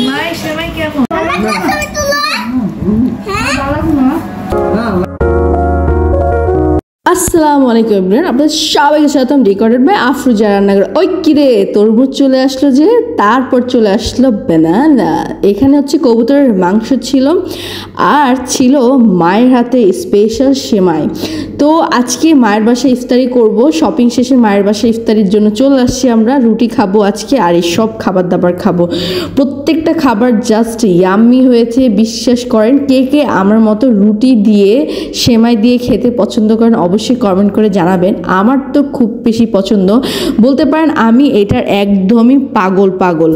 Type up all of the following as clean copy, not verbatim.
মায়ের সেমাই কেমন? আসসালামু আলাইকুম এভরিওয়ান, আপনাদের সবাইকে স্বাগতম রেকর্ডেড বাই আফরোজা রান্নাঘর। ওই কিরে তরমুজ চলে আসলো যে, তারপর চলে আসলো বানানা। এখানে হচ্ছে কবুতরের মাংস ছিল আর ছিল মায়ের হাতে স্পেশাল সেমাই। তো আজকে মায়ের বাসায় ইফতারি করব। শপিং শেষে মায়ের বাসায় ইফতারির জন্য চলে আসছি আমরা। রুটি খাবো আজকে আর এই সব খাবার দাবার খাবো। প্রত্যেকটা খাবার জাস্ট ইয়াম্মি হয়েছে, বিশ্বাস করেন। কে কে আমার মতো রুটি দিয়ে সেমাই দিয়ে খেতে পছন্দ করেন অবশ্যই কমেন্ট করে জানাবেন। আমার তো খুব বেশি পছন্দ, বলতে পারেন আমি এটার একদমই পাগল।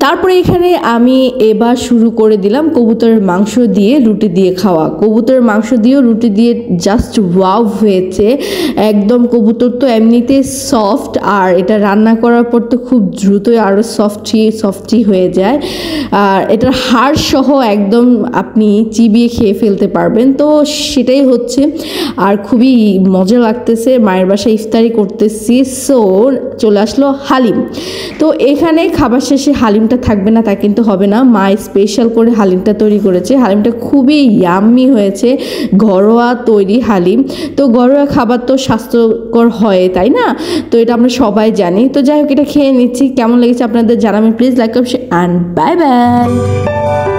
তারপরে এখানে আমি এবার শুরু করে দিলাম কবুতরের মাংস দিয়ে রুটি দিয়ে খাওয়া। কবুতরের মাংস দিয়েও রুটি দিয়ে জাস্ট ওয়াও হয়েছে একদম। কবুতর তো এমনিতে সফট, আর এটা রান্না করার পর তো খুব দ্রুতই আরও সফটি হয়ে যায়। আর এটার হাড় সহ একদম আপনি চিবিয়ে খেয়ে ফেলতে পারবেন। তো সেটাই হচ্ছে, আর খুবই মজা লাগতেছে। মায়ের বাসায় ইফতারি করতেছি, সো চলে আসলো হালিম। তো এখানে খাবার শেষে হালিমটা থাকবে না তা কিন্তু হবে না। মা স্পেশাল করে হালিমটা তৈরি করেছে। হালিমটা খুবই ইয়াম্মি হয়েছে, ঘরোয়া তৈরি হালিম। তো ঘরোয়া খাবার তো স্বাস্থ্যকর হয়, তাই না? তো এটা আমরা সবাই জানি। তো যাই হোক, এটা খেয়ে নিচ্ছি। কেমন লেগেছে আপনাদের জানাবেন please. Like and bye bye.